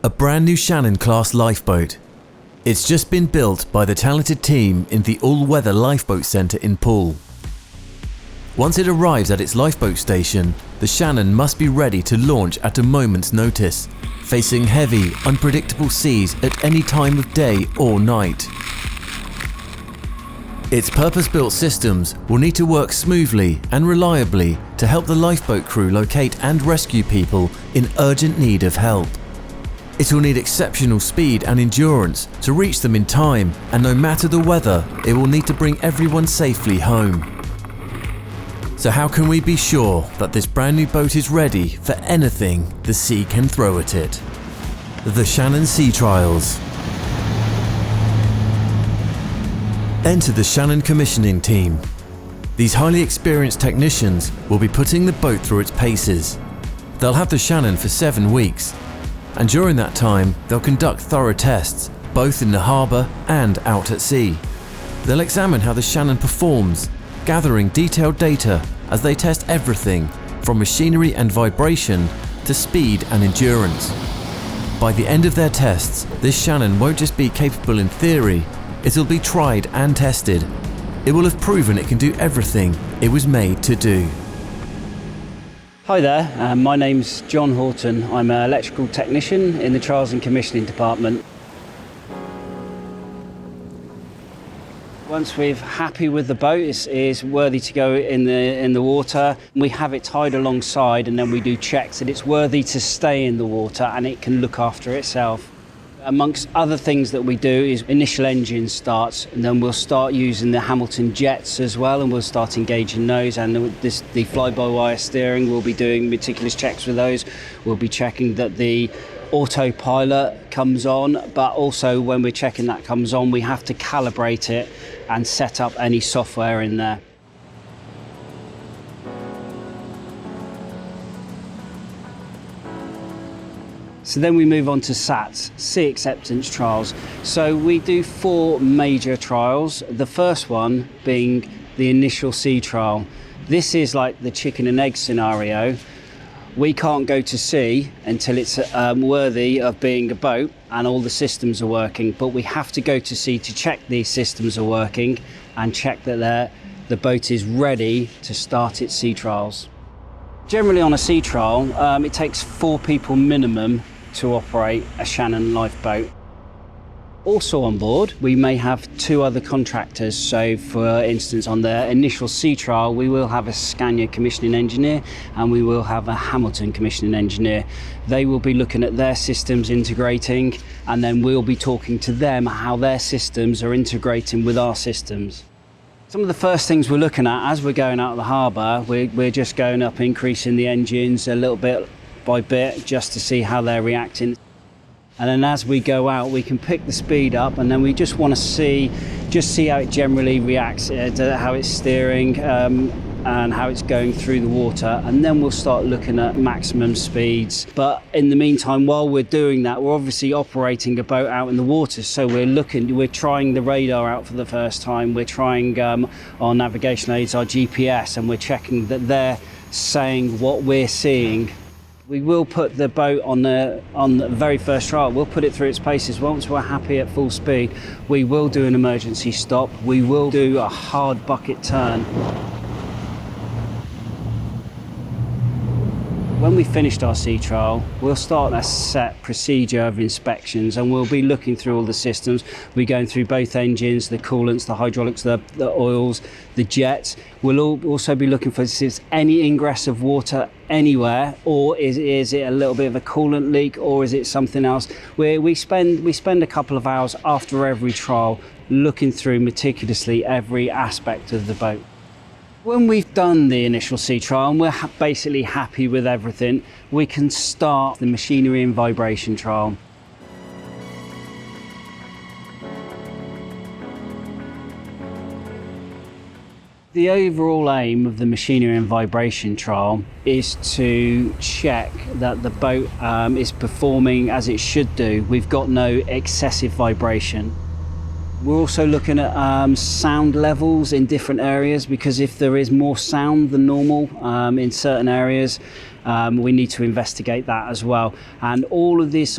A brand new Shannon class lifeboat. It's just been built by the talented team in the all-weather lifeboat centre in Poole. Once it arrives at its lifeboat station, the Shannon must be ready to launch at a moment's notice, facing heavy, unpredictable seas at any time of day or night. Its purpose-built systems will need to work smoothly and reliably to help the lifeboat crew locate and rescue people in urgent need of help. It will need exceptional speed and endurance to reach them in time, and no matter the weather, it will need to bring everyone safely home. So how can we be sure that this brand new boat is ready for anything the sea can throw at it? The Shannon Sea Trials. Enter the Shannon Commissioning Team. These highly experienced technicians will be putting the boat through its paces. They'll have the Shannon for 7 weeks, and during that time they'll conduct thorough tests, both in the harbour and out at sea. They'll examine how the Shannon performs, gathering detailed data as they test everything from machinery and vibration to speed and endurance. By the end of their tests, this Shannon won't just be capable in theory, it'll be tried and tested. It will have proven it can do everything it was made to do. Hi there, my name's John Horton. I'm an electrical technician in the Trials and Commissioning Department. Once we're happy with the boat, it's worthy to go in the water, we have it tied alongside, and then we do checks that it's worthy to stay in the water and it can look after itself. Amongst other things that we do is initial engine starts, and then we'll start using the Hamilton jets as well, and we'll start engaging those, and the fly-by-wire steering, we'll be doing meticulous checks with those. We'll be checking that the autopilot comes on, but also when we're checking that comes on, we have to calibrate it and set up any software in there. So then we move on to SATs, Sea Acceptance Trials. So we do 4 major trials, the first one being the initial sea trial. This is like the chicken and egg scenario. We can't go to sea until it's worthy of being a boat and all the systems are working, but we have to go to sea to check these systems are working and check that the boat is ready to start its sea trials. Generally on a sea trial, it takes 4 people minimum to operate a Shannon lifeboat. Also on board, we may have 2 other contractors. So for instance, on the initial sea trial, we will have a Scania commissioning engineer and we will have a Hamilton commissioning engineer. They will be looking at their systems integrating, and then we'll be talking to them how their systems are integrating with our systems. Some of the first things we're looking at as we're going out of the harbour, we're just going up, increasing the engines a little bit by bit just to see how they're reacting. And then as we go out, we can pick the speed up, and then we just want to see how it generally reacts, how it's steering and how it's going through the water. And then we'll start looking at maximum speeds. But in the meantime, while we're doing that, we're obviously operating a boat out in the water. So we're trying the radar out for the first time. We're trying our navigation aids, our GPS, and we're checking that they're saying what we're seeing. We will put the boat on the very first trial. We'll put it through its paces. Once we're happy at full speed, we will do an emergency stop. We will do a hard bucket turn. When we finished our sea trial, we'll start a set procedure of inspections, and we'll be looking through all the systems. We're going through both engines, the coolants, the hydraulics, the oils, the jets. We'll also be looking for any ingress of water anywhere, or is it a little bit of a coolant leak, or is it something else? We spend a couple of hours after every trial looking through meticulously every aspect of the boat. When we've done the initial sea trial and we're basically happy with everything, we can start the machinery and vibration trial. The overall aim of the machinery and vibration trial is to check that the boat is performing as it should do. We've got no excessive vibration. We're also looking at sound levels in different areas, because if there is more sound than normal in certain areas, we need to investigate that as well. And all of this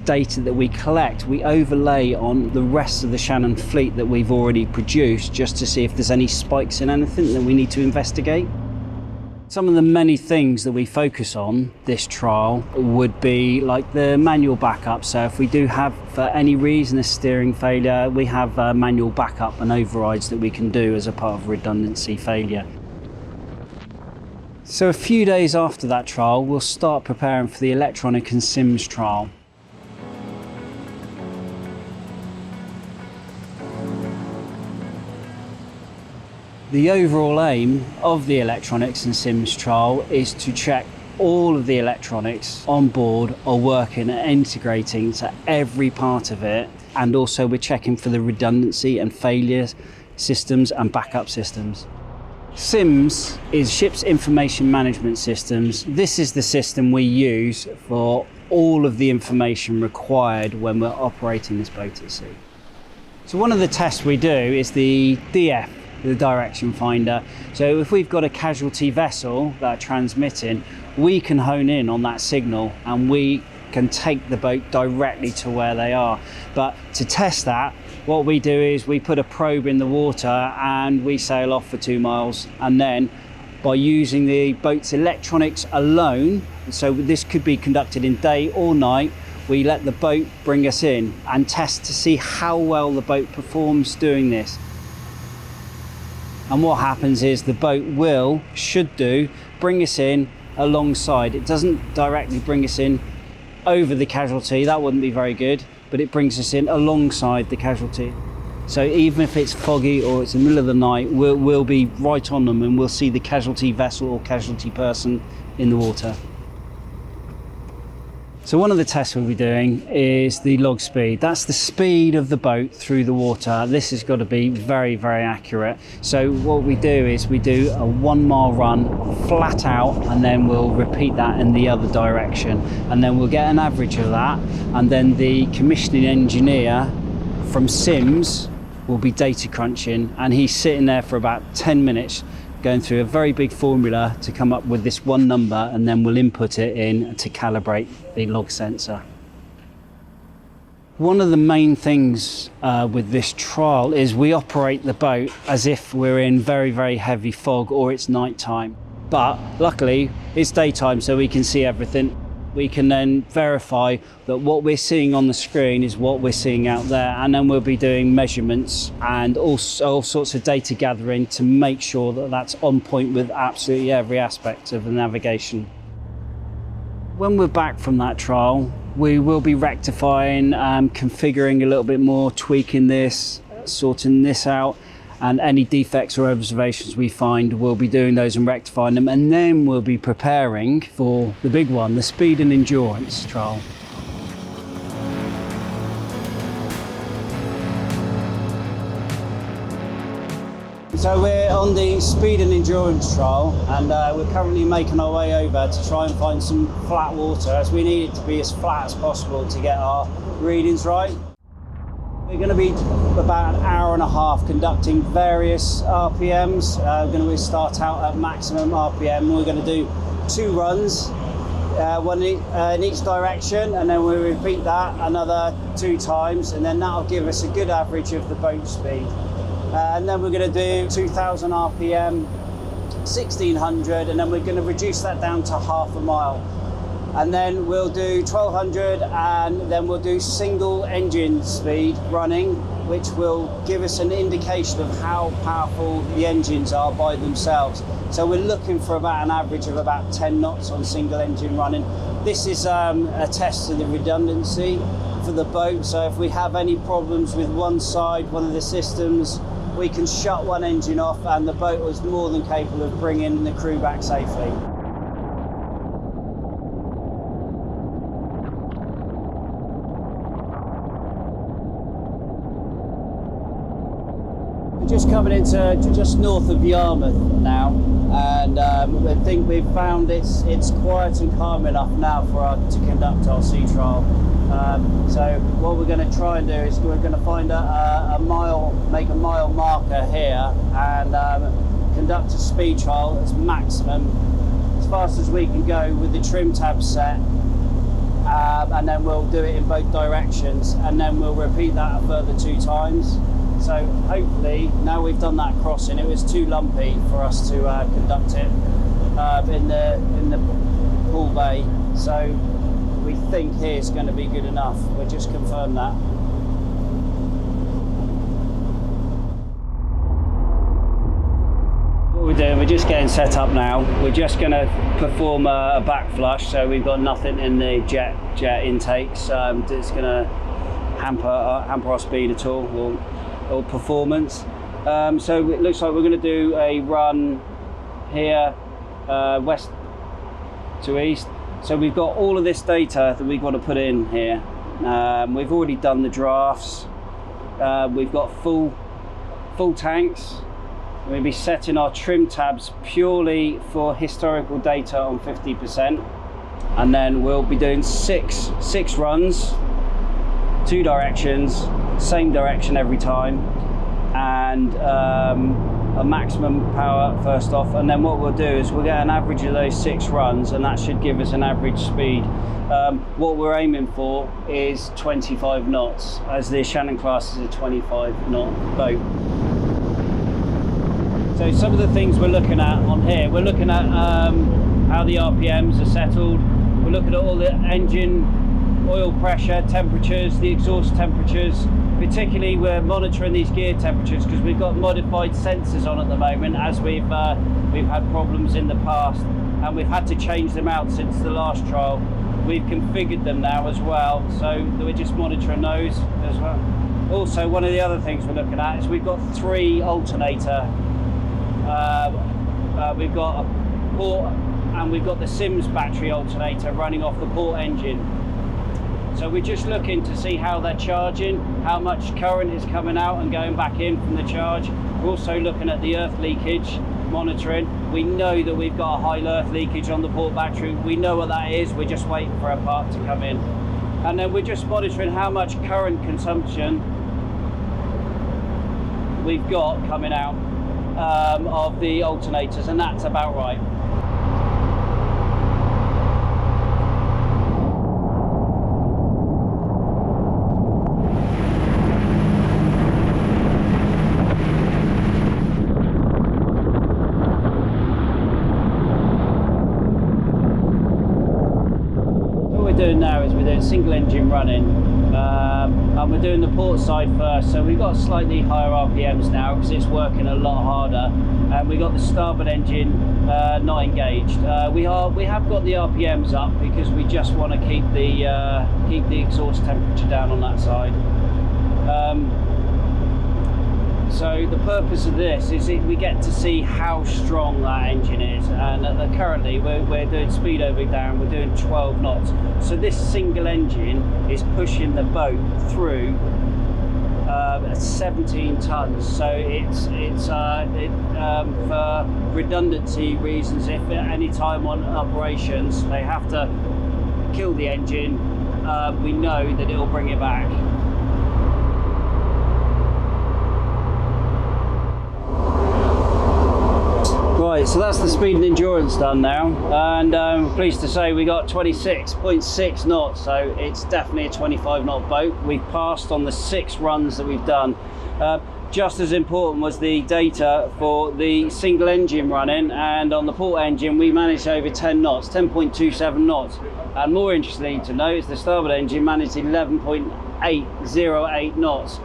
data that we collect, we overlay on the rest of the Shannon fleet that we've already produced, just to see if there's any spikes in anything that we need to investigate. Some of the many things that we focus on this trial would be like the manual backup. So if we do have, for any reason, a steering failure, we have manual backup and overrides that we can do as a part of redundancy failure. So a few days after that trial, we'll start preparing for the electronic and sims trial. The overall aim of the electronics and sims trial is to check all of the electronics on board are working and integrating to every part of it, and also we're checking for the redundancy and failure systems and backup systems. SIMS is Ship's Information Management Systems. This is the system we use for all of the information required when we're operating this boat at sea. So one of the tests we do is the DF, the direction finder. So if we've got a casualty vessel that are transmitting, we can hone in on that signal and we can take the boat directly to where they are. But to test that, what we do is we put a probe in the water and we sail off for 2 miles, and then by using the boat's electronics alone, so this could be conducted in day or night, we let the boat bring us in and test to see how well the boat performs doing this. And what happens is the boat should bring us in alongside. It doesn't directly bring us in over the casualty, that wouldn't be very good, but it brings us in alongside the casualty. So even if it's foggy or it's the middle of the night, we'll be right on them and we'll see the casualty vessel or casualty person in the water. So one of the tests we'll be doing is the log speed. That's the speed of the boat through the water. This has got to be very, very accurate. So what we do is we do a 1 mile run flat out, and then we'll repeat that in the other direction. And then we'll get an average of that. And then the commissioning engineer from SIMS will be data crunching, and he's sitting there for about 10 minutes going through a very big formula to come up with this one number, and then we'll input it in to calibrate the log sensor. One of the main things with this trial is we operate the boat as if we're in very, very heavy fog or it's night time. But luckily it's daytime, so we can see everything. We can then verify that what we're seeing on the screen is what we're seeing out there, and then we'll be doing measurements and also all sorts of data gathering to make sure that that's on point with absolutely every aspect of the navigation. When we're back from that trial, we will be rectifying, configuring a little bit more, tweaking this, sorting this out, and any defects or observations we find, we'll be doing those and rectifying them, and then we'll be preparing for the big one, the speed and endurance trial. So we're on the speed and endurance trial, and we're currently making our way over to try and find some flat water, as we need it to be as flat as possible to get our readings right. We're going to be about an hour and a half conducting various RPMs. We're going to start out at maximum RPM. We're going to do 2 runs, one in each direction, and then we'll repeat that another 2 times, and then that'll give us a good average of the boat speed. And then we're going to do 2000 RPM, 1600, and then we're going to reduce that down to half a mile. And then we'll do 1200, and then we'll do single engine speed running, which will give us an indication of how powerful the engines are by themselves. So we're looking for about an average of about 10 knots on single engine running. This is a test of the redundancy for the boat. So if we have any problems with one side, one of the systems, we can shut one engine off and the boat is more than capable of bringing the crew back safely. Just coming into just north of Yarmouth now, and I think we've found it's quiet and calm enough now for us to conduct our sea trial. So what we're going to try and do is we're going to find make a mile marker here and conduct a speed trial as maximum, as fast as we can go with the trim tab set, and then we'll do it in both directions, and then we'll repeat that a further 2 times. So hopefully, now we've done that crossing, it was too lumpy for us to conduct it in the pool bay. So we think here is going to be good enough. We'll just confirm that. What we're doing, we're just getting set up now. We're just going to perform a back flush, so we've got nothing in the jet intakes. It's going to hamper our speed at all or performance. So it looks like we're going to do a run here, west to east. So we've got all of this data that we've got to put in here. We've already done the drafts. We've got full tanks. We'll be setting our trim tabs purely for historical data on 50%. And then we'll be doing six runs, 2 directions, same direction every time, and a maximum power first off. And then what we'll do is we'll get an average of those 6 runs, and that should give us an average speed. What we're aiming for is 25 knots, as the Shannon class is a 25 knot boat. So some of the things we're looking at on here, we're looking at how the RPMs are settled. We're looking at all the engine oil pressure, temperatures, the exhaust temperatures. Particularly, we're monitoring these gear temperatures because we've got modified sensors on at the moment, as we've had problems in the past, and we've had to change them out since the last trial. We've configured them now as well, so we're just monitoring those as well. Also, one of the other things we're looking at is we've got 3 alternator. We've got a port, and we've got the Sims battery alternator running off the port engine. So we're just looking to see how they're charging, how much current is coming out and going back in from the charge. We're also looking at the earth leakage monitoring. We know that we've got a high earth leakage on the port battery. We know what that is. We're just waiting for a part to come in. And then we're just monitoring how much current consumption we've got coming out of the alternators, and that's about right. Now is we're doing single engine running, and we're doing the port side first, so we've got slightly higher RPMs now because it's working a lot harder, and we got the starboard engine not engaged. We have got the RPMs up because we just want to keep the exhaust temperature down on that side. So the purpose of this is we get to see how strong that engine is, and currently we're doing speed over down, we're doing 12 knots. So this single engine is pushing the boat through 17 tons. So it's for redundancy reasons, if at any time on operations they have to kill the engine, we know that it will bring it back. Right, so that's the speed and endurance done now, and I'm pleased to say we got 26.6 knots, so it's definitely a 25 knot boat. We've passed on the 6 runs that we've done. Just as important was the data for the single engine running, and on the port engine we managed over 10 knots, 10.27 knots. And more interesting to note is the starboard engine managed 11.808 knots.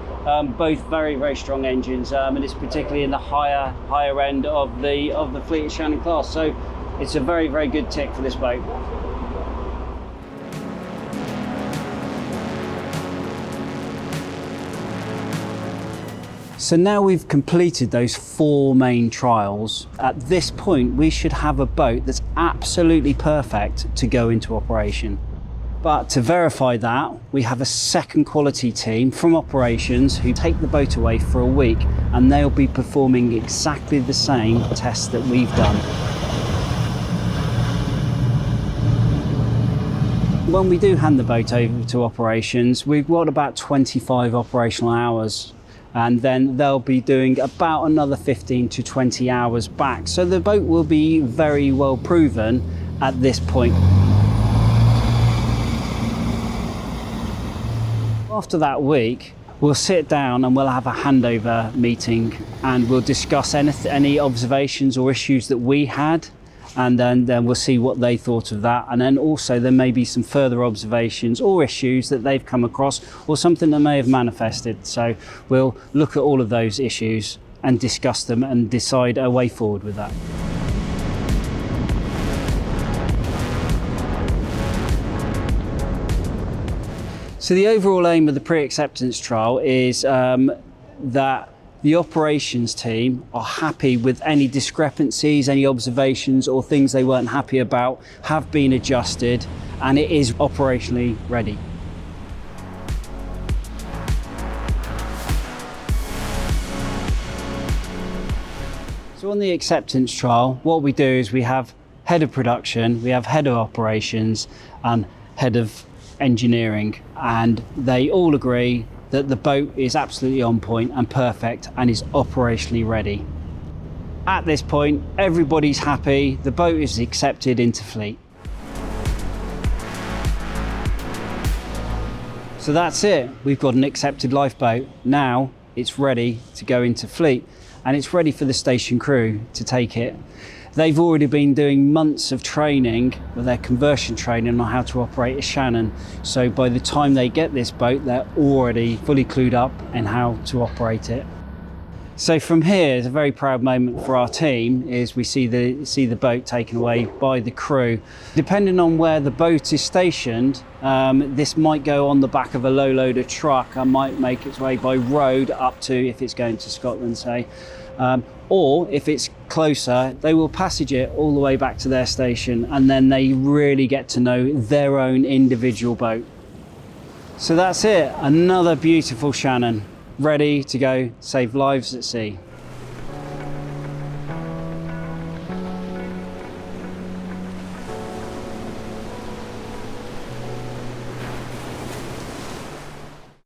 Both very, very strong engines, and it's particularly in the higher end of the fleet of Shannon class. So it's a very, very good tick for this boat. So now we've completed those 4 main trials. At this point, we should have a boat that's absolutely perfect to go into operation. But to verify that, we have a second quality team from operations who take the boat away for a week, and they'll be performing exactly the same tests that we've done. when we do hand the boat over to operations, we've got about 25 operational hours, and then they'll be doing about another 15 to 20 hours back. So the boat will be very well proven at this point. After that week, we'll sit down and we'll have a handover meeting, and we'll discuss any observations or issues that we had, and then we'll see what they thought of that. And then also there may be some further observations or issues that they've come across, or something that may have manifested. So we'll look at all of those issues and discuss them and decide a way forward with that. So the overall aim of the pre-acceptance trial is that the operations team are happy with any discrepancies, any observations or things they weren't happy about have been adjusted, and it is operationally ready. So on the acceptance trial, what we do is we have head of production, we have head of operations and head of engineering, and they all agree that the boat is absolutely on point and perfect and is operationally ready. At this point, everybody's happy, the boat is accepted into fleet. So that's it, we've got an accepted lifeboat. Now it's ready to go into fleet, and it's ready for the station crew to take it. They've already been doing months of training, with their conversion training on how to operate a Shannon. So by the time they get this boat, they're already fully clued up in how to operate it. So from here, it's a very proud moment for our team, is we see the boat taken away by the crew. Depending on where the boat is stationed, this might go on the back of a low loader truck and might make its way by road up to, if it's going to Scotland, say, or if it's closer, they will passage it all the way back to their station, and then they really get to know their own individual boat. So that's it, another beautiful Shannon, ready to go save lives at sea.